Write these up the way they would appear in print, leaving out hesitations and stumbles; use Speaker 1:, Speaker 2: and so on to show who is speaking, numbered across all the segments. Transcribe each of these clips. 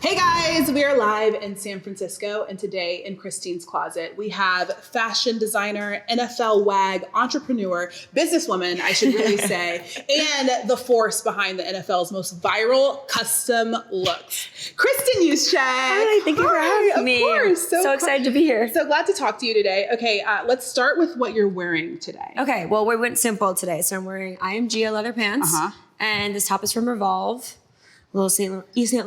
Speaker 1: Hey guys, we are live in San Francisco, and today in Kristine's closet, we have fashion designer, NFL wag, entrepreneur, businesswoman, I should really say, and the force behind the NFL's most viral custom looks, Kristin Juszczyk.
Speaker 2: Hi, thank you for having me.
Speaker 1: Of course.
Speaker 2: So excited to be here.
Speaker 1: So glad to talk to you today. Okay, let's start with what you're wearing today.
Speaker 2: Okay, well, we went simple today. So I'm wearing IMG leather pants, and this top is from Revolve. A little Saint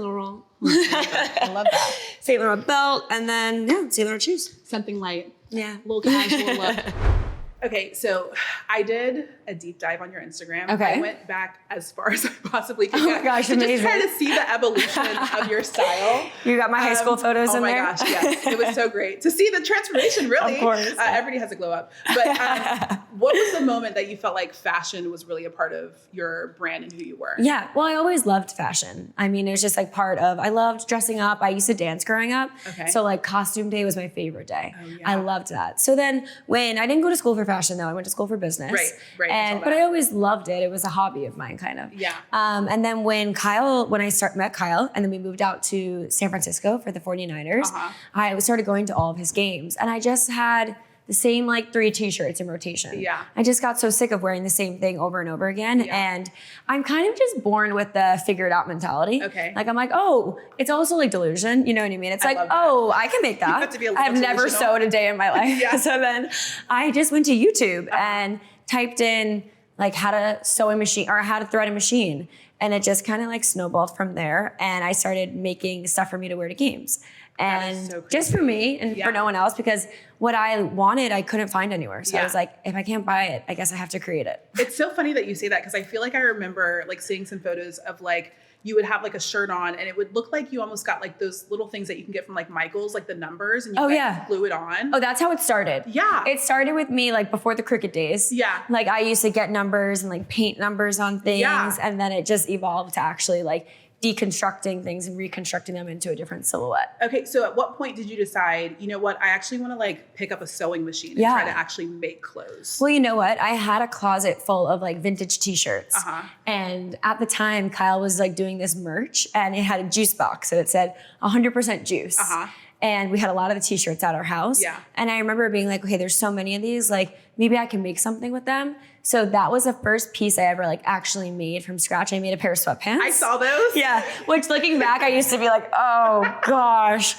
Speaker 2: Laurent.
Speaker 1: I love that.
Speaker 2: Saint Laurent belt, and then, Saint Laurent shoes.
Speaker 1: Something light.
Speaker 2: Yeah.
Speaker 1: A little casual look. Okay, so I did a deep dive on your Instagram.
Speaker 2: Okay.
Speaker 1: I went back as far as I possibly could.
Speaker 2: Oh my gosh,
Speaker 1: to
Speaker 2: amazing.
Speaker 1: just try to see the evolution of your style.
Speaker 2: You got my high school photos in there?
Speaker 1: Oh my gosh, yes. It was so great to see the transformation, really.
Speaker 2: Of course.
Speaker 1: Everybody has a glow up. But what was the moment that you felt like fashion was really a part of your brand and who you were?
Speaker 2: Yeah, well, I always loved fashion. I mean, it was just like I loved dressing up. I used to dance growing up.
Speaker 1: Okay.
Speaker 2: So like costume day was my favorite day.
Speaker 1: Oh, yeah.
Speaker 2: I loved that. So then when I didn't go to school for fashion though, I went to school for business.
Speaker 1: Right.
Speaker 2: But I always loved it. It was a hobby of mine kind of.
Speaker 1: Yeah.
Speaker 2: And then when I met Kyle and then we moved out to San Francisco for the 49ers, I started going to all of his games and I just had the same like 3 t-shirts in rotation.
Speaker 1: Yeah.
Speaker 2: I just got so sick of wearing the same thing over and over again.
Speaker 1: Yeah.
Speaker 2: And I'm kind of just born with the figure it out mentality.
Speaker 1: Okay.
Speaker 2: Like I'm like, oh, it's also like delusion. You know what I mean? It's like,
Speaker 1: love that.
Speaker 2: oh, I can make that.
Speaker 1: You have to be a little
Speaker 2: I've never
Speaker 1: delusional.
Speaker 2: sewed a day in my life.
Speaker 1: Yeah.
Speaker 2: So then I just went to YouTube and typed in like how to sew a machine or how to thread a machine. And it just kind of like snowballed from there. And I started making stuff for me to wear to games. And
Speaker 1: so
Speaker 2: just for me and for no one else, because what I wanted, I couldn't find anywhere. So I was like, if I can't buy it, I guess I have to create it.
Speaker 1: It's so funny that you say that because I feel like I remember like seeing some photos of like you would have like a shirt on and it would look like you almost got like those little things that you can get from like Michael's, like the numbers, and you glue it on.
Speaker 2: Oh, that's how it started.
Speaker 1: Yeah.
Speaker 2: It started with me like before the cricket days.
Speaker 1: Yeah.
Speaker 2: Like I used to get numbers and like paint numbers on things.
Speaker 1: Yeah.
Speaker 2: And then it just evolved to actually like deconstructing things and reconstructing them into a different silhouette.
Speaker 1: Okay, so at what point did you decide, you know what, I actually want to like pick up a sewing machine and try to actually make clothes?
Speaker 2: Well, you know what? I had a closet full of like vintage t-shirts. And at the time, Kyle was like doing this merch and it had a juice box and it said 100% juice. And we had a lot of the t-shirts at our house.
Speaker 1: Yeah.
Speaker 2: And I remember being like, okay, there's so many of these, like maybe I can make something with them. So that was the first piece I ever like actually made from scratch. I made a pair of sweatpants.
Speaker 1: I saw those.
Speaker 2: Yeah, which looking back, I used to be like, oh gosh.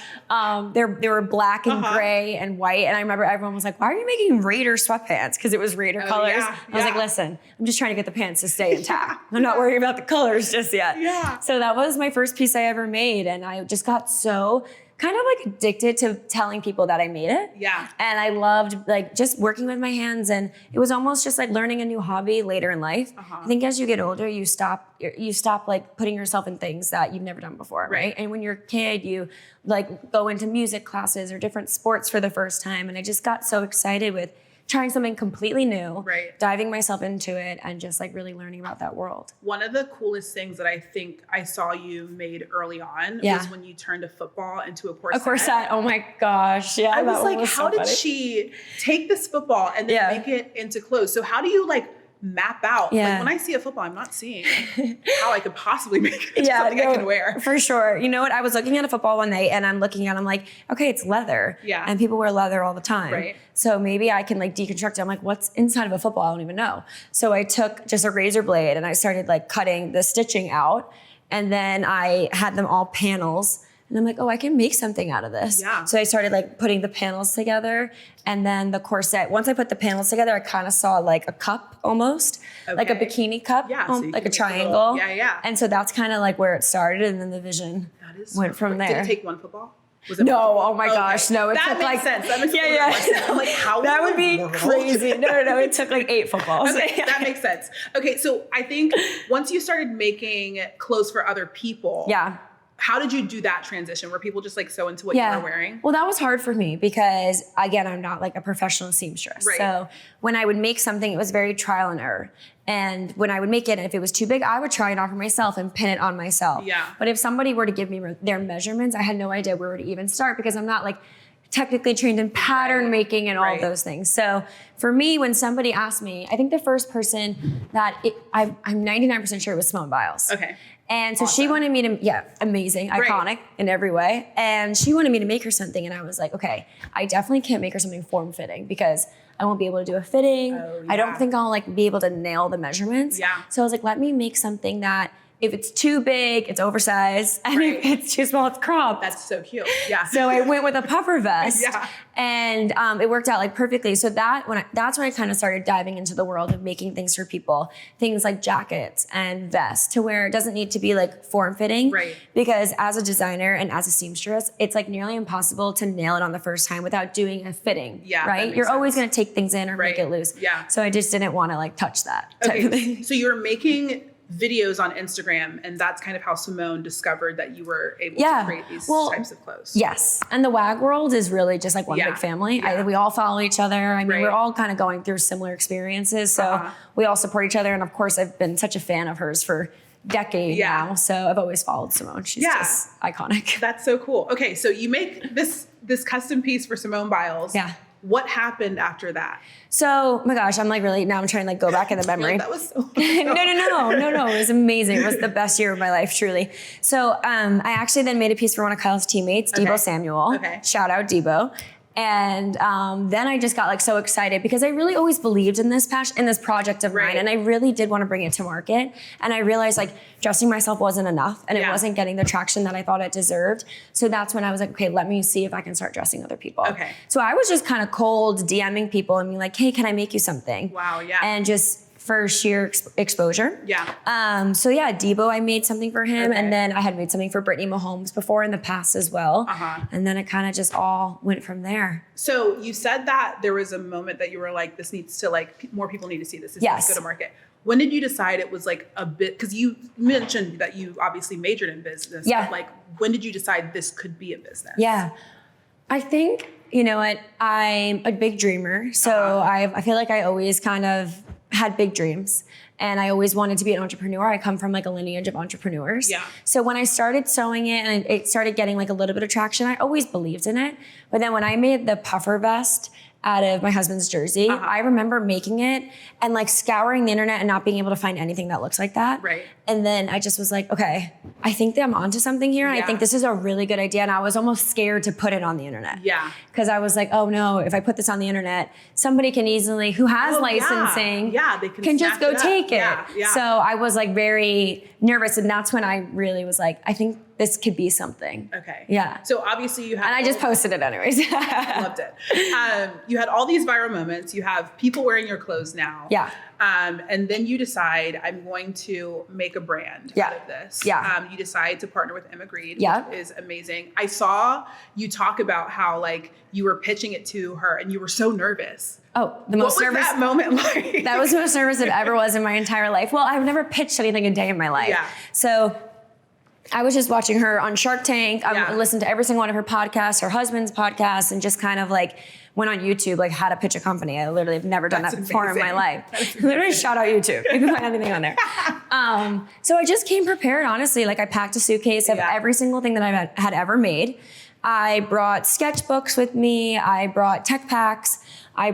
Speaker 2: They were black and gray and white. And I remember everyone was like, why are you making Raider sweatpants? Because it was Raider colors. I was like, listen, I'm just trying to get the pants to stay intact. I'm not worried about the colors just yet.
Speaker 1: Yeah.
Speaker 2: So that was my first piece I ever made. And I just got so kind of like addicted to telling people that I made it.
Speaker 1: Yeah.
Speaker 2: And I loved like just working with my hands, and it was almost just like learning a new hobby later in life. I think as you get older, you stop like putting yourself in things that you've never done before, right? And when you're a kid, you like go into music classes or different sports for the first time. And I just got so excited with trying something completely new, diving myself into it and just like really learning about that world.
Speaker 1: One of the coolest things that I think I saw you made early on was when you turned a football into a corset.
Speaker 2: A corset, oh my gosh. Yeah,
Speaker 1: I was like,
Speaker 2: how
Speaker 1: how did she take this football and then make it into clothes? So how do you like map out? Like when I see a football, I'm not seeing how I could possibly make it into something I can wear.
Speaker 2: For sure. You know what? I was looking at a football one night and I'm like, okay, it's leather.
Speaker 1: Yeah.
Speaker 2: And people wear leather all the time.
Speaker 1: Right.
Speaker 2: So maybe I can like deconstruct it. I'm like, what's inside of a football? I don't even know. So I took just a razor blade and I started like cutting the stitching out. And then I had them all panels. And I'm like, oh, I can make something out of this.
Speaker 1: Yeah.
Speaker 2: So I started like putting the panels together, and then the corset. Once I put the panels together, I kind of saw like a cup almost, like a bikini cup,
Speaker 1: so
Speaker 2: like a triangle.
Speaker 1: Yeah.
Speaker 2: And so that's kind of like where it started, and then the vision went from there.
Speaker 1: Did it take one football? Was it
Speaker 2: no,
Speaker 1: multiple?
Speaker 2: oh my gosh, no. It
Speaker 1: that
Speaker 2: took
Speaker 1: makes
Speaker 2: like
Speaker 1: sense. That makes
Speaker 2: yeah.
Speaker 1: I'm like, how
Speaker 2: that would
Speaker 1: in
Speaker 2: be
Speaker 1: the world?
Speaker 2: crazy. No. It took like 8 footballs.
Speaker 1: Okay, that makes sense. Okay, so I think once you started making clothes for other people, how did you do that transition? Were people just like so into what you were wearing?
Speaker 2: Well, that was hard for me because again, I'm not like a professional seamstress.
Speaker 1: Right.
Speaker 2: So when I would make something, it was very trial and error. And when I would make it, if it was too big, I would try it on for myself and pin it on myself.
Speaker 1: Yeah.
Speaker 2: But if somebody were to give me their measurements, I had no idea where to even start because I'm not like technically trained in pattern making and all of those things. So for me, when somebody asked me, I think the first person that I'm 99% sure it was Simone Biles.
Speaker 1: Okay.
Speaker 2: And so she wanted me to, amazing, iconic in every way. And she wanted me to make her something. And I was like, okay, I definitely can't make her something form fitting because I won't be able to do a fitting. I don't think I'll like be able to nail the measurements.
Speaker 1: Yeah.
Speaker 2: So I was like, let me make something that if it's too big, it's oversized. And if it's too small, it's cropped.
Speaker 1: That's so cute. Yeah.
Speaker 2: So I went with a puffer vest.
Speaker 1: Yeah.
Speaker 2: And it worked out like perfectly. So that's when I kind of started diving into the world of making things for people, things like jackets and vests, to where it doesn't need to be like form fitting.
Speaker 1: Right.
Speaker 2: Because as a designer and as a seamstress, it's like nearly impossible to nail it on the first time without doing a fitting.
Speaker 1: Yeah.
Speaker 2: Right. You're always going to take things in or make it loose.
Speaker 1: Yeah.
Speaker 2: So I just didn't want to like touch that type of thing.
Speaker 1: So you're making videos on Instagram, and that's kind of how Simone discovered that you were able to create these types of clothes.
Speaker 2: Yes. And the WAG world is really just like one big family.
Speaker 1: Yeah.
Speaker 2: We all follow each other. I mean, we're all kind of going through similar experiences. So we all support each other. And of course, I've been such a fan of hers for decades now. So I've always followed Simone. She's just iconic.
Speaker 1: That's so cool. Okay. So you make this custom piece for Simone Biles.
Speaker 2: Yeah.
Speaker 1: What happened after that?
Speaker 2: So, oh my gosh, I'm like really, now I'm trying to like go back in the memory.
Speaker 1: That was so
Speaker 2: No. It was amazing. It was the best year of my life, truly. So I actually then made a piece for one of Kyle's teammates, Debo Samuel.
Speaker 1: Okay.
Speaker 2: Shout out Debo. And then I just got like so excited because I really always believed in this project of mine. And I really did want to bring it to market. And I realized like dressing myself wasn't enough and it wasn't getting the traction that I thought it deserved. So that's when I was like, okay, let me see if I can start dressing other people.
Speaker 1: Okay.
Speaker 2: So I was just kind of cold DMing people and being like, hey, can I make you something?
Speaker 1: Wow. Yeah.
Speaker 2: And just for sheer exposure.
Speaker 1: Yeah.
Speaker 2: So Debo, I made something for him. And then I had made something for Brittany Mahomes before in the past as well. And then it kind of just all went from there.
Speaker 1: So you said that there was a moment that you were like, this needs to like, more people need to see this. This needs to go to market. When did you decide it was like a bit, because you mentioned that you obviously majored in business.
Speaker 2: Yeah.
Speaker 1: But like, when did you decide this could be a business?
Speaker 2: Yeah. I think, you know what, I'm a big dreamer. So I feel like I always kind of had big dreams and I always wanted to be an entrepreneur. I come from like a lineage of entrepreneurs. Yeah. So when I started sewing it and it started getting like a little bit of traction, I always believed in it. But then when I made the puffer vest out of my husband's jersey, I remember making it and like scouring the internet and not being able to find anything that looks like that.
Speaker 1: Right.
Speaker 2: And then I just was like, okay, I think that I'm onto something here. I think this is a really good idea. And I was almost scared to put it on the internet. Yeah. Because I was like, oh no, if I put this on the internet, somebody can easily, who has licensing,
Speaker 1: they
Speaker 2: can just go take it.
Speaker 1: Yeah.
Speaker 2: So I was like very nervous. And that's when I really was like, I think this could be something.
Speaker 1: Okay.
Speaker 2: Yeah.
Speaker 1: So obviously you had,
Speaker 2: and I just posted it anyways.
Speaker 1: Loved it. You had all these viral moments. You have people wearing your clothes now.
Speaker 2: Yeah.
Speaker 1: And then you decide, I'm going to make a brand out of this.
Speaker 2: Yeah.
Speaker 1: You decide to partner with Emma Grede, which is amazing. I saw you talk about how like you were pitching it to her and you were so nervous.
Speaker 2: Oh, the most nervous.
Speaker 1: What was that moment like?
Speaker 2: That was the most nervous it ever was in my entire life. Well, I've never pitched anything a day in my life. Yeah. So I was just watching her on Shark Tank. I listened to every single one of her podcasts, her husband's podcasts, and just kind of like went on YouTube, like how to pitch a company. I literally have never done that before in my life. Literally shout out YouTube. You can find anything on there. So I just came prepared, honestly. Like I packed a suitcase of every single thing that I had ever made. I brought sketchbooks with me. I brought tech packs. I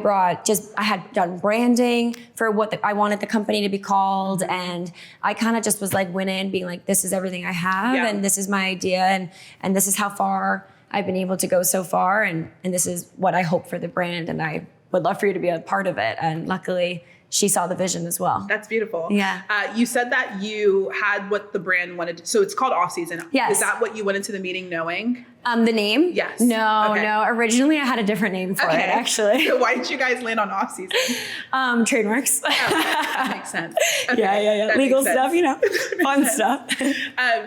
Speaker 2: had done branding for what I wanted the company to be called. And I kind of just was like, went in being like, this is everything I have. And this is my idea. And this is how far I've been able to go so far. And this is what I hope for the brand. And I would love for you to be a part of it. And luckily she saw the vision as well.
Speaker 1: That's beautiful.
Speaker 2: Yeah.
Speaker 1: You said that you had what the brand wanted. So it's called Offseason.
Speaker 2: Yes.
Speaker 1: Is that what you went into the meeting knowing?
Speaker 2: The name?
Speaker 1: Yes.
Speaker 2: No. Originally I had a different name for it, actually.
Speaker 1: So why did you guys land on Offseason?
Speaker 2: Trademarks.
Speaker 1: That makes sense. Okay.
Speaker 2: Yeah. Legal stuff, fun stuff.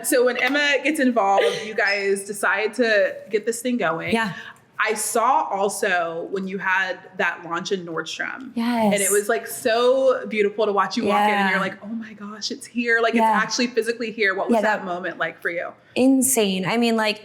Speaker 1: So when Emma gets involved, you guys decide to get this thing going.
Speaker 2: Yeah.
Speaker 1: I saw also when you had that launch in Nordstrom.
Speaker 2: Yes.
Speaker 1: And it was like so beautiful to watch you walk in and you're like, oh my gosh, it's here. Like it's actually physically here. What was that moment like for you?
Speaker 2: Insane. I mean, like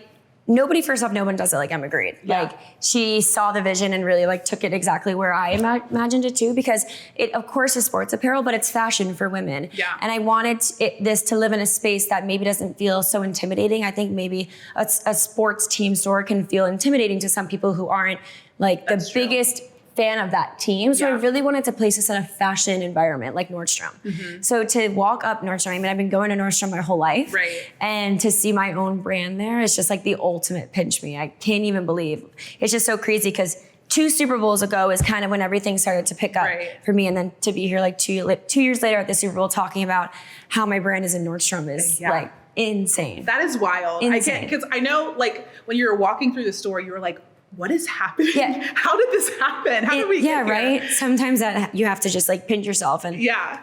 Speaker 2: nobody, first off, no one does it like Emma Green.
Speaker 1: Yeah.
Speaker 2: Like she saw the vision and really like took it exactly where I imagined it to, because it of course is sports apparel, but it's fashion for women.
Speaker 1: Yeah.
Speaker 2: And I wanted this to live in a space that maybe doesn't feel so intimidating. I think maybe a sports team store can feel intimidating to some people who aren't like the biggest fan of that team. So I really wanted to place this in a fashion environment like Nordstrom. So to walk up Nordstrom, I mean, I've been going to Nordstrom my whole life.
Speaker 1: Right.
Speaker 2: And to see my own brand there is just like the ultimate pinch me. I can't even believe. It's just so crazy because 2 Super Bowls ago is kind of when everything started to pick up for me. And then to be here like 2 years later at the Super Bowl talking about how my brand is in Nordstrom is like insane.
Speaker 1: That is wild.
Speaker 2: Insane.
Speaker 1: I can't, because I know like when you were walking through the store, you were like, what is happening?
Speaker 2: Yeah.
Speaker 1: How did this happen? How did we get here?
Speaker 2: Right? Sometimes that you have to just like pinch yourself and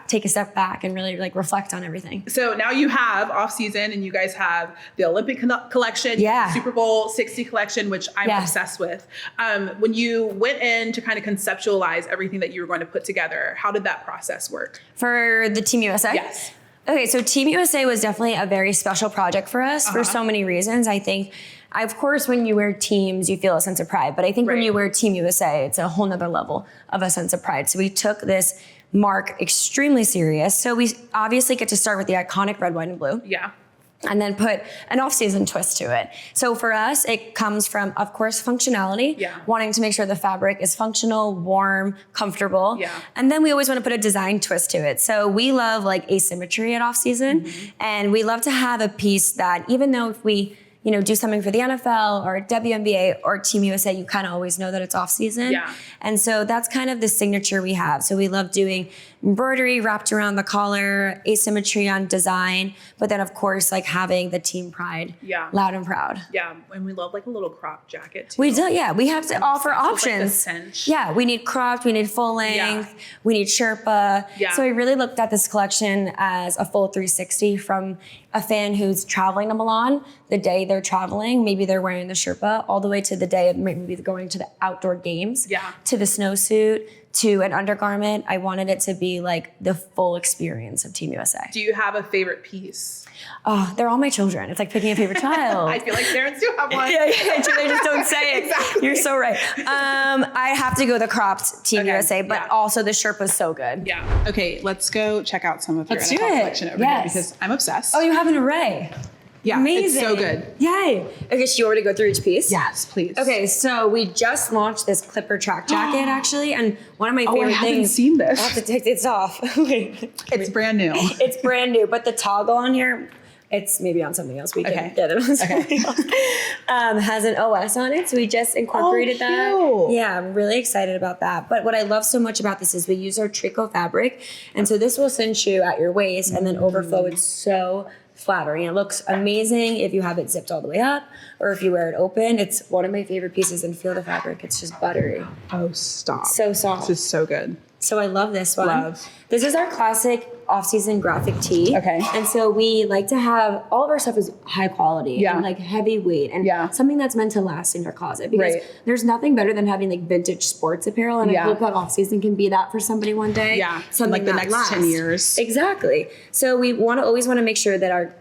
Speaker 2: take a step back and really like reflect on everything.
Speaker 1: So now you have off-season and you guys have the Olympic collection, the Super Bowl 60 collection, which I'm obsessed with. When you went in to kind of conceptualize everything that you were going to put together, how did that process work?
Speaker 2: For the Team USA?
Speaker 1: Yes.
Speaker 2: Okay, so Team USA was definitely a very special project for us for so many reasons. I think, of course, when you wear teams, you feel a sense of pride. But I think when you wear Team USA, it's a whole nother level of a sense of pride. So we took this mark extremely serious. So we obviously get to start with the iconic red, white, and blue.
Speaker 1: Yeah.
Speaker 2: And then put an off-season twist to it. So for us, it comes from, of course, functionality.
Speaker 1: Yeah.
Speaker 2: Wanting to make sure the fabric is functional, warm, comfortable.
Speaker 1: Yeah.
Speaker 2: And then we always want to put a design twist to it. So we love like asymmetry at off-season. And we love to have a piece that, even though if we do something for the NFL or WNBA or Team USA, you kind of always know that it's off season.
Speaker 1: Yeah.
Speaker 2: And so that's kind of the signature we have. So we love doing embroidery wrapped around the collar, asymmetry on design, but then of course like having the team pride loud and proud.
Speaker 1: Yeah, and we love like a little crop jacket too.
Speaker 2: We do, we have to offer options.
Speaker 1: Like
Speaker 2: we need cropped, we need full length, we need Sherpa. So we really looked at this collection as a full 360 from a fan who's traveling to Milan, the day they're traveling, maybe they're wearing the Sherpa, all the way to the day of maybe going to the outdoor games, to the snowsuit, to an undergarment. I wanted it to be like the full experience of Team USA.
Speaker 1: Do you have a favorite piece?
Speaker 2: Oh, they're all my children. It's like picking a favorite child.
Speaker 1: I feel like parents do have one.
Speaker 2: They just don't say it.
Speaker 1: Exactly.
Speaker 2: You're so right. I have to go the cropped Team USA, but also the Sherpa's so good.
Speaker 1: Yeah. Okay, let's go check out some of your NFL collection over here because I'm obsessed.
Speaker 2: Oh, you have an array.
Speaker 1: Yeah,
Speaker 2: amazing.
Speaker 1: It's so good.
Speaker 2: Yay. Okay, so you want me to go through each piece?
Speaker 1: Yes, please.
Speaker 2: Okay, so we just launched this Clipper track jacket actually, and one of my favorite things.
Speaker 1: I haven't seen this.
Speaker 2: I'll have to take this off.
Speaker 1: It's brand new.
Speaker 2: It's brand new, but the toggle on here, it's maybe on something else. We can get it on something else. Has an OS on it, so we just incorporated that. Yeah, I'm really excited about that. But what I love so much about this is we use our tricot fabric, and so this will cinch you at your waist and then overflow. It's so flattering. It looks amazing if you have it zipped all the way up or if you wear it open. It's one of my favorite pieces, and feel the fabric. It's just buttery.
Speaker 1: Oh, stop.
Speaker 2: So soft.
Speaker 1: This is so good.
Speaker 2: So I love this one. This is our classic off-season graphic tee.
Speaker 1: Okay.
Speaker 2: And so we like to have, all of our stuff is high quality and like heavyweight and something that's meant to last in your closet, because there's nothing better than having like vintage sports apparel. And I hope that off-season can be that for somebody one day.
Speaker 1: Yeah.
Speaker 2: Something
Speaker 1: like the next
Speaker 2: lasts.
Speaker 1: 10 years.
Speaker 2: Exactly. So we always want to make sure that our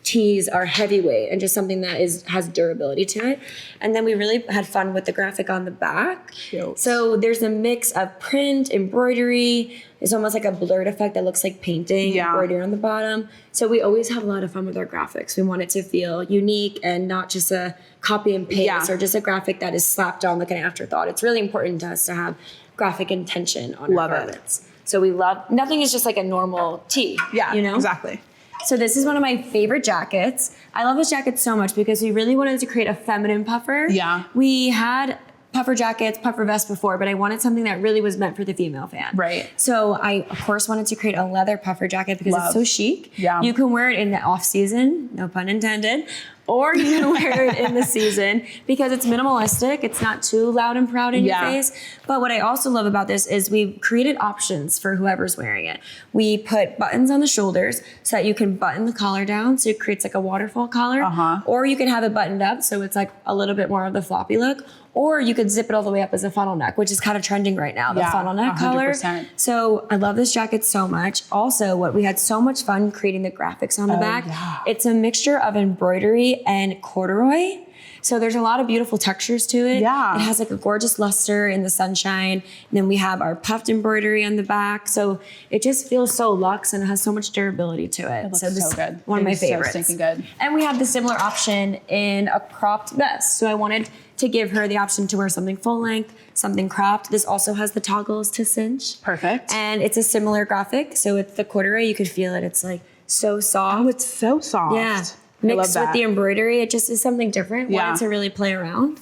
Speaker 2: tees are heavyweight and just something that has durability to it. And then we really had fun with the graphic on the back.
Speaker 1: Cute.
Speaker 2: So there's a mix of print, embroidery. It's almost like a blurred effect that looks like painting, embroidery on the bottom. So we always have a lot of fun with our graphics. We want it to feel unique and not just a copy and paste or just a graphic that is slapped on like an afterthought. It's really important to us to have graphic intention on our garments. So we love, nothing is just like a normal tee. Yeah, you know?
Speaker 1: Exactly.
Speaker 2: So this is one of my favorite jackets. I love this jacket so much because we really wanted to create a feminine puffer. Yeah. We had puffer jackets, puffer vests before, but I wanted something that really was meant for the female fan. Right. So I, of course, wanted to create a leather puffer jacket because it's so chic. Yeah. You can wear it in the off season, no pun intended, or you can wear it in the season because it's minimalistic. It's not too loud and proud in your face. But what I also love about this is we've created options for whoever's wearing it. We put buttons on the shoulders so that you can button the collar down. So it creates like a waterfall collar. Or you can have it buttoned up so it's like a little bit more of the floppy look. Or you could zip it all the way up as a funnel neck, which is kind of trending right now, the funnel neck 100%. Color. So I love this jacket so much. Also, what we had so much fun creating the graphics on the back. It's a mixture of embroidery and corduroy. So there's a lot of beautiful textures to it.
Speaker 1: Yeah.
Speaker 2: It has like a gorgeous luster in the sunshine. And then we have our puffed embroidery on the back. So it just feels so luxe and it has so much durability to it.
Speaker 1: It looks
Speaker 2: so this
Speaker 1: so good.
Speaker 2: is one of my favorites.
Speaker 1: So stinking good.
Speaker 2: And we have the similar option in a cropped vest. So I wanted to give her the option to wear something full length, something cropped. This also has the toggles to cinch.
Speaker 1: Perfect.
Speaker 2: And it's a similar graphic. So it's the corduroy, you could feel it. It's like so soft.
Speaker 1: Oh, it's so soft.
Speaker 2: Yeah.
Speaker 1: I love
Speaker 2: Mixed with
Speaker 1: that.
Speaker 2: the embroidery, it just is something different.
Speaker 1: Yeah.
Speaker 2: Wanted to really play around.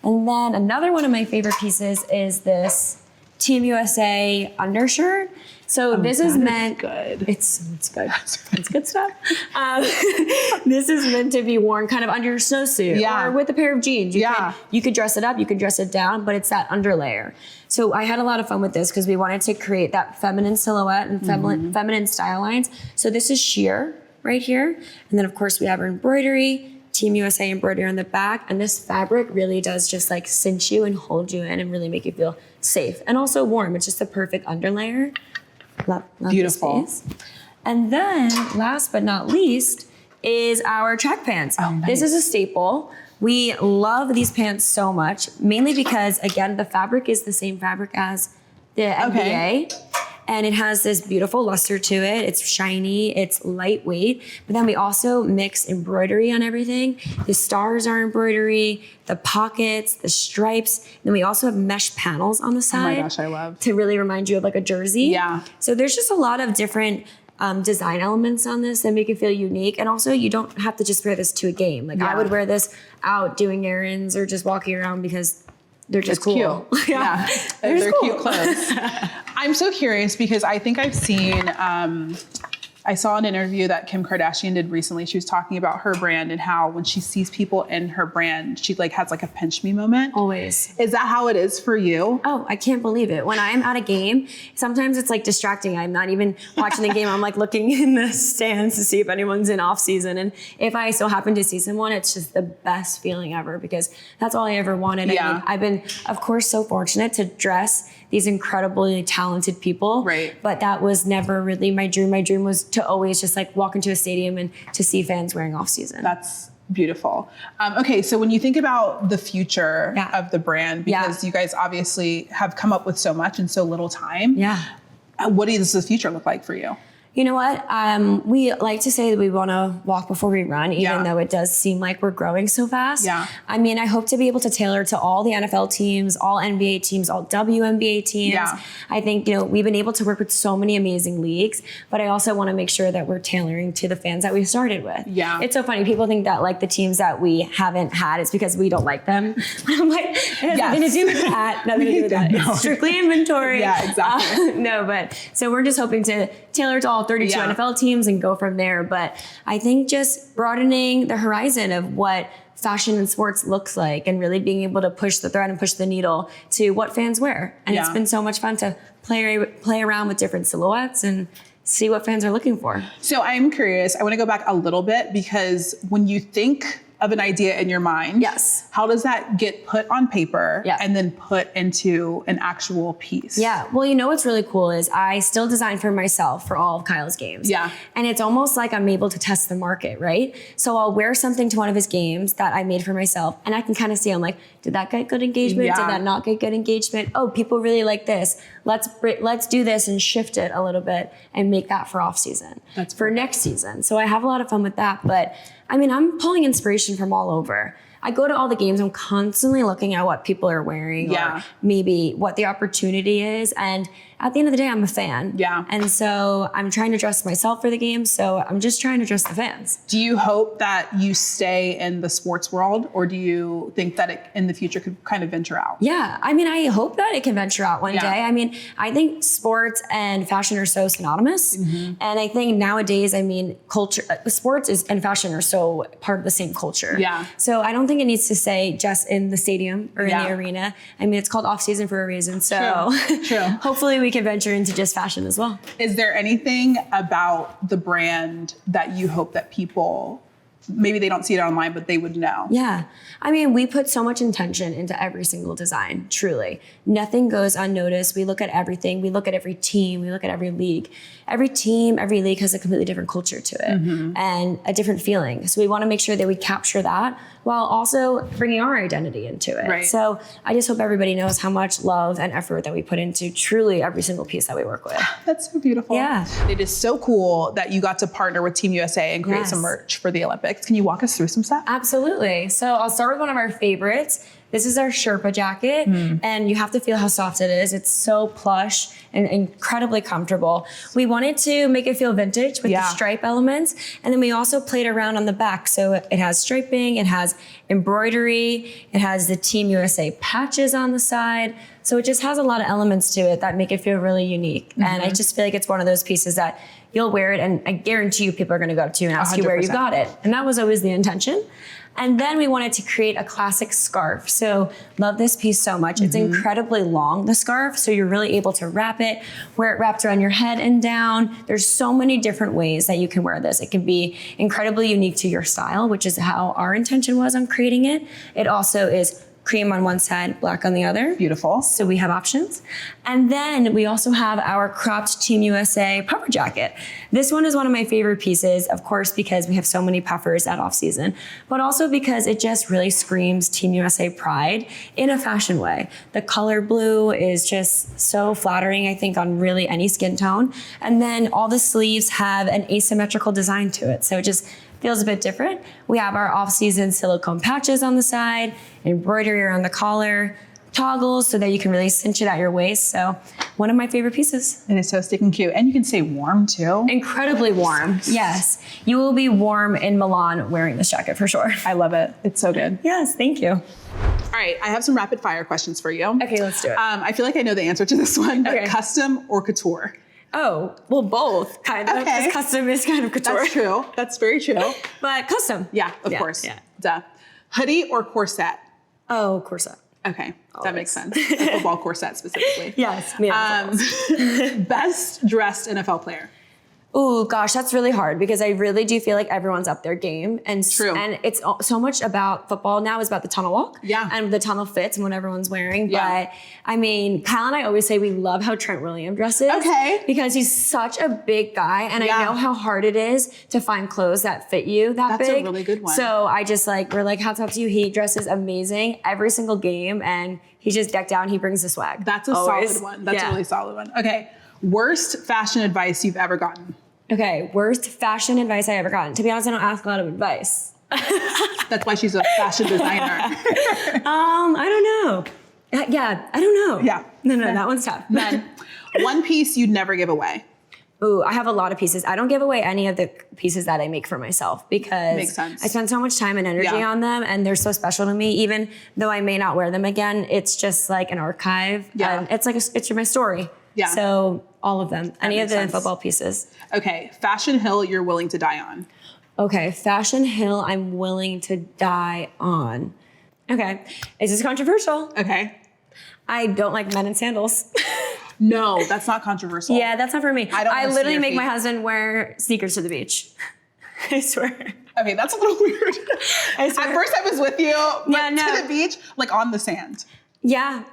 Speaker 2: And then another one of my favorite pieces is this Team USA undershirt. So this is meant.
Speaker 1: Good.
Speaker 2: It's good. It's good stuff. This is meant to be worn kind of under your snowsuit or with a pair of jeans. You could dress it up, you could dress it down, but it's that underlayer. So I had a lot of fun with this because we wanted to create that feminine silhouette and feminine style lines. So this is sheer right here. And then of course we have our embroidery, Team USA embroidery on the back. And this fabric really does just like cinch you and hold you in and really make you feel safe and also warm. It's just the perfect underlayer. Love
Speaker 1: Beautiful.
Speaker 2: This piece. And then last but not least is our track pants.
Speaker 1: Oh, nice.
Speaker 2: This is a staple. We love these pants so much, mainly because again, the fabric is the same fabric as the NBA. And it has this beautiful luster to it. It's shiny, it's lightweight, but then we also mix embroidery on everything. The stars are embroidery, the pockets, the stripes. Then we also have mesh panels on the side.
Speaker 1: Oh my gosh, I love.
Speaker 2: To really remind you of like a jersey.
Speaker 1: Yeah.
Speaker 2: So there's just a lot of different design elements on this that make it feel unique. And also you don't have to just wear this to a game. Like I would wear this out doing errands or just walking around because they're just cool.
Speaker 1: Cute. Yeah. They're
Speaker 2: cool.
Speaker 1: cute clothes. I'm so curious because I think I've seen, I saw an interview that Kim Kardashian did recently. She was talking about her brand and how when she sees people in her brand, she like has like a pinch me moment.
Speaker 2: Always.
Speaker 1: Is that how it is for you?
Speaker 2: Oh, I can't believe it. When I'm at a game, sometimes it's like distracting. I'm not even watching the game. I'm like looking in the stands to see if anyone's in off season. And if I so happen to see someone, it's just the best feeling ever because that's all I ever wanted.
Speaker 1: Yeah.
Speaker 2: I mean, I've been, of course, so fortunate to dress these incredibly talented people.
Speaker 1: Right.
Speaker 2: But that was never really my dream. My dream was to always just like walk into a stadium and to see fans wearing off season.
Speaker 1: That's beautiful. Okay, so when you think about the future of the brand, because you guys obviously have come up with so much in so little time, what does the future look like for you?
Speaker 2: You know what? We like to say that we want to walk before we run, even though it does seem like we're growing so fast.
Speaker 1: Yeah.
Speaker 2: I mean, I hope to be able to tailor to all the NFL teams, all NBA teams, all WNBA teams.
Speaker 1: Yeah.
Speaker 2: I think, you know, we've been able to work with so many amazing leagues, but I also want to make sure that we're tailoring to the fans that we started with.
Speaker 1: Yeah.
Speaker 2: It's so funny. People think that like the teams that we haven't had, it's because we don't like them. I'm like, it has nothing to do with that. Nothing to do with that. It's strictly inventory.
Speaker 1: Yeah, exactly.
Speaker 2: No, but so we're just hoping to tailor to all 32 NFL teams and go from there. But I think just broadening the horizon of what fashion and sports looks like and really being able to push the thread and push the needle to what fans wear. And it's been so much fun to play around with different silhouettes and see what fans are looking for.
Speaker 1: So I'm curious, I want to go back a little bit because when you think of an idea in your mind, how does that get put on paper and then put into an actual piece?
Speaker 2: Yeah. Well, you know what's really cool is I still design for myself for all of Kyle's games.
Speaker 1: Yeah.
Speaker 2: And it's almost like I'm able to test the market, right? So I'll wear something to one of his games that I made for myself and I can kind of see, I'm like, did that get good engagement?
Speaker 1: Yeah.
Speaker 2: Did that not get good engagement? Oh, people really like this. Let's do this and shift it a little bit and make that for off season.
Speaker 1: That's
Speaker 2: for next season. So I have a lot of fun with that. But I mean, I'm pulling inspiration from all over. I go to all the games, I'm constantly looking at what people are wearing or maybe what the opportunity is. And at the end of the day, I'm a fan.
Speaker 1: Yeah.
Speaker 2: And so I'm trying to dress myself for the game. So I'm just trying to dress the fans.
Speaker 1: Do you hope that you stay in the sports world or do you think that it in the future could kind of venture out?
Speaker 2: Yeah. I mean, I hope that it can venture out one day. I mean, I think sports and fashion are so synonymous. And I think nowadays, I mean, culture, sports and fashion are so part of the same culture.
Speaker 1: Yeah.
Speaker 2: So I don't think it needs to say just in the stadium or in the arena. I mean, it's called off season for a reason. So
Speaker 1: True.
Speaker 2: hopefully we can venture into just fashion as well.
Speaker 1: Is there anything about the brand that you hope that people maybe they don't see it online, but they would know.
Speaker 2: Yeah. I mean, we put so much intention into every single design, truly. Nothing goes unnoticed. We look at everything. We look at every team. We look at every league. Every team, every league has a completely different culture to it and a different feeling. So we want to make sure that we capture that while also bringing our identity into it.
Speaker 1: Right.
Speaker 2: So I just hope everybody knows how much love and effort that we put into truly every single piece that we work with.
Speaker 1: That's so beautiful.
Speaker 2: Yeah.
Speaker 1: It is so cool that you got to partner with Team USA and create some merch for the Olympics. Can you walk us through some stuff?
Speaker 2: Absolutely. So I'll start with one of our favorites. This is our Sherpa jacket, and you have to feel how soft it is. It's so plush and incredibly comfortable. We wanted to make it feel vintage with the stripe elements, and then we also played around on the back. So it has striping, it has embroidery, it has the Team USA patches on the side. So it just has a lot of elements to it that make it feel really unique. And I just feel like it's one of those pieces that you'll wear it, and I guarantee you people are gonna go up to you and ask 100%. You where you got it. And that was always the intention. And then we wanted to create a classic scarf. So love this piece so much. It's incredibly long, the scarf, so you're really able to wrap it, wear it wrapped around your head and down. There's so many different ways that you can wear this. It can be incredibly unique to your style, which is how our intention was on creating it. It also is cream on one side, black on the other.
Speaker 1: Beautiful.
Speaker 2: So we have options. And then we also have our cropped Team USA puffer jacket. This one is one of my favorite pieces, of course, because we have so many puffers at Offseason, but also because it just really screams Team USA pride in a fashion way. The color blue is just so flattering, I think, on really any skin tone. And then all the sleeves have an asymmetrical design to it. So it just feels a bit different. We have our off-season silicone patches on the side, embroidery around the collar, toggles so that you can really cinch it at your waist. So one of my favorite pieces.
Speaker 1: It is so sticking cute. And you can stay warm too.
Speaker 2: Incredibly warm, yes. You will be warm in Milan wearing this jacket for sure.
Speaker 1: I love it. It's so good.
Speaker 2: Yes, thank you.
Speaker 1: All right, I have some rapid fire questions for you.
Speaker 2: Okay, let's do it.
Speaker 1: I feel like I know the answer to this one, but custom or couture?
Speaker 2: Oh, well, both, kind of.
Speaker 1: Okay.
Speaker 2: Because custom is kind of couture.
Speaker 1: That's true. That's very true.
Speaker 2: But custom.
Speaker 1: Yeah, of course. Yeah. Duh. Hoodie or corset?
Speaker 2: Oh, corset.
Speaker 1: Okay, that makes sense. A football corset specifically.
Speaker 2: Yes.
Speaker 1: Best dressed NFL player?
Speaker 2: Oh gosh, that's really hard because I really do feel like everyone's up their game. And
Speaker 1: True.
Speaker 2: And it's so much about football now is about the tunnel walk.
Speaker 1: Yeah.
Speaker 2: And the tunnel fits and what everyone's wearing.
Speaker 1: Yeah.
Speaker 2: But I mean, Kyle and I always say we love how Trent Williams dresses.
Speaker 1: Okay.
Speaker 2: Because he's such a big guy. And I know how hard it is to find clothes that fit you that big.
Speaker 1: That's a really good one.
Speaker 2: So I just we're like, hats off to you. He dresses amazing every single game. And he's just decked out and he brings the swag.
Speaker 1: That's a solid one. That's a really solid one. Okay. Worst fashion advice you've ever gotten?
Speaker 2: Okay, worst fashion advice I ever gotten. To be honest, I don't ask a lot of advice.
Speaker 1: That's why she's a fashion designer.
Speaker 2: I don't know. Yeah, I don't know.
Speaker 1: Yeah.
Speaker 2: No, that one's tough.
Speaker 1: Then, one piece you'd never give away.
Speaker 2: Ooh, I have a lot of pieces. I don't give away any of the pieces that I make for myself because
Speaker 1: Makes sense.
Speaker 2: I spend so much time and energy on them and they're so special to me. Even though I may not wear them again, it's just like an archive.
Speaker 1: Yeah.
Speaker 2: And it's like it's my story.
Speaker 1: Yeah.
Speaker 2: So all of them, any of the football pieces.
Speaker 1: Okay, fashion hill you're willing to die on.
Speaker 2: Okay, fashion hill I'm willing to die on. Okay, is this controversial?
Speaker 1: Okay.
Speaker 2: I don't like men in sandals.
Speaker 1: No, that's not controversial.
Speaker 2: Yeah, that's not for me.
Speaker 1: I
Speaker 2: literally make my husband wear sneakers to the beach. I swear.
Speaker 1: Okay, that's a little weird. At first I was with you, but to the beach, like on the sand.
Speaker 2: Yeah.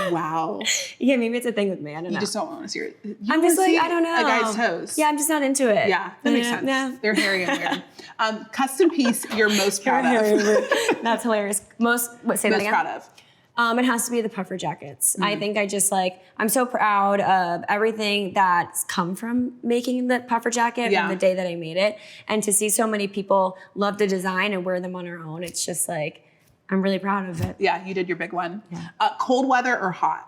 Speaker 1: Wow.
Speaker 2: Yeah, maybe it's a thing with me. I don't know.
Speaker 1: You just don't want to see it.
Speaker 2: I'm just like, I don't know.
Speaker 1: A guy's toes.
Speaker 2: Yeah, I'm just not into it.
Speaker 1: Yeah, that makes sense.
Speaker 2: Yeah.
Speaker 1: They're hairy and weird. Custom piece you're most proud of.
Speaker 2: That's hilarious. Say that again?
Speaker 1: Most proud of.
Speaker 2: It has to be the puffer jackets. I think I'm so proud of everything that's come from making the puffer jacket from the day that I made it. And to see so many people love the design and wear them on their own, it's just like, I'm really proud of it.
Speaker 1: Yeah, you did your big one.
Speaker 2: Yeah.
Speaker 1: Cold weather or hot?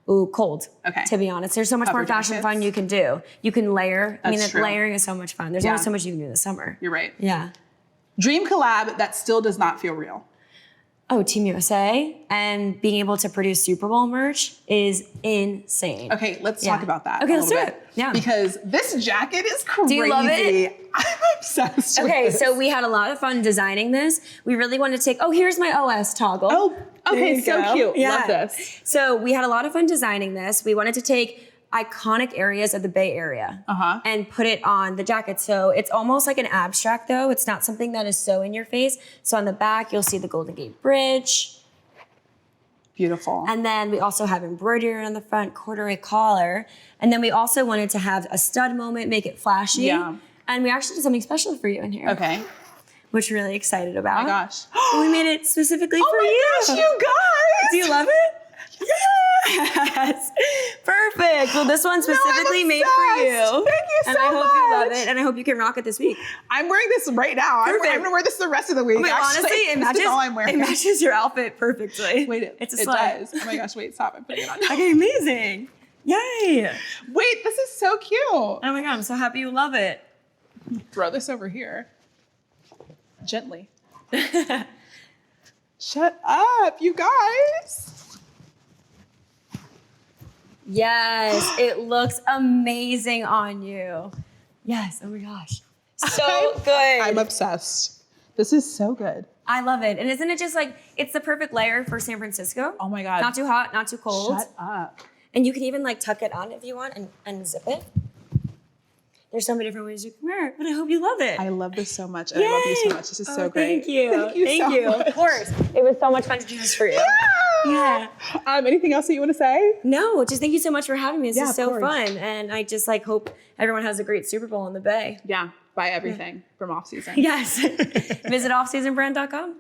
Speaker 2: Ooh, cold.
Speaker 1: Okay.
Speaker 2: To be honest, there's so much more fashion fun you can do. You can layer.
Speaker 1: That's true.
Speaker 2: Layering is so much fun. There's only so much you can do this summer.
Speaker 1: You're right.
Speaker 2: Yeah.
Speaker 1: Dream collab that still does not feel real.
Speaker 2: Oh, Team USA and being able to produce Super Bowl merch is insane.
Speaker 1: Okay, let's talk about that.
Speaker 2: Okay, let's do it. Yeah.
Speaker 1: Because this jacket is crazy.
Speaker 2: Do you love it?
Speaker 1: I'm obsessed with
Speaker 2: Okay,
Speaker 1: this.
Speaker 2: so we had a lot of fun designing this. We really wanted to take, here's my OS toggle.
Speaker 1: Oh, okay, so cute.
Speaker 2: Yeah.
Speaker 1: Love this.
Speaker 2: So we had a lot of fun designing this. We wanted to take iconic areas of the Bay Area and put it on the jacket. So it's almost like an abstract though. It's not something that is so in your face. So on the back, you'll see the Golden Gate Bridge.
Speaker 1: Beautiful.
Speaker 2: And then we also have embroidery on the front, corduroy collar. And then we also wanted to have a stud moment, make it flashy.
Speaker 1: Yeah.
Speaker 2: And we actually did something special for you in here.
Speaker 1: Okay.
Speaker 2: Which we're really excited about.
Speaker 1: Oh my gosh.
Speaker 2: We made it specifically for you.
Speaker 1: Oh my gosh, you guys.
Speaker 2: Do you love it? Yes. Perfect. Well, this one's specifically made for you.
Speaker 1: Thank you so much.
Speaker 2: And I hope you love it. And I hope you can rock it this week.
Speaker 1: I'm wearing this right now. I'm going to wear this the rest of the week.
Speaker 2: Wait, honestly, it matches your outfit perfectly.
Speaker 1: Wait,
Speaker 2: it's a
Speaker 1: it
Speaker 2: slide.
Speaker 1: does. Oh my gosh, wait, stop. I'm putting it on.
Speaker 2: Okay, amazing. Yay.
Speaker 1: Wait, this is so cute.
Speaker 2: Oh my God, I'm so happy you love it.
Speaker 1: Throw this over here. Gently. Shut up, you guys.
Speaker 2: Yes, it looks amazing on you. Yes, oh my gosh. So good.
Speaker 1: I'm obsessed. This is so good.
Speaker 2: I love it. And isn't it just like, it's the perfect layer for San Francisco?
Speaker 1: Oh my God.
Speaker 2: Not too hot, not too cold.
Speaker 1: Shut up.
Speaker 2: And you can even like tuck it on if you want and zip it. There's so many different ways you can wear it, but I hope you love it.
Speaker 1: I love this so much. And I love you so much. This is so great.
Speaker 2: Thank you.
Speaker 1: Thank you so much.
Speaker 2: Of course. It was so much fun to do this for you. Yeah.
Speaker 1: Anything else that you want to say?
Speaker 2: No, just thank you so much for having me. This is so
Speaker 1: course.
Speaker 2: fun. And I just like hope everyone has a great Super Bowl in the Bay.
Speaker 1: Yeah. Buy everything from Offseason.
Speaker 2: Yes. Visit offseasonbrand.com.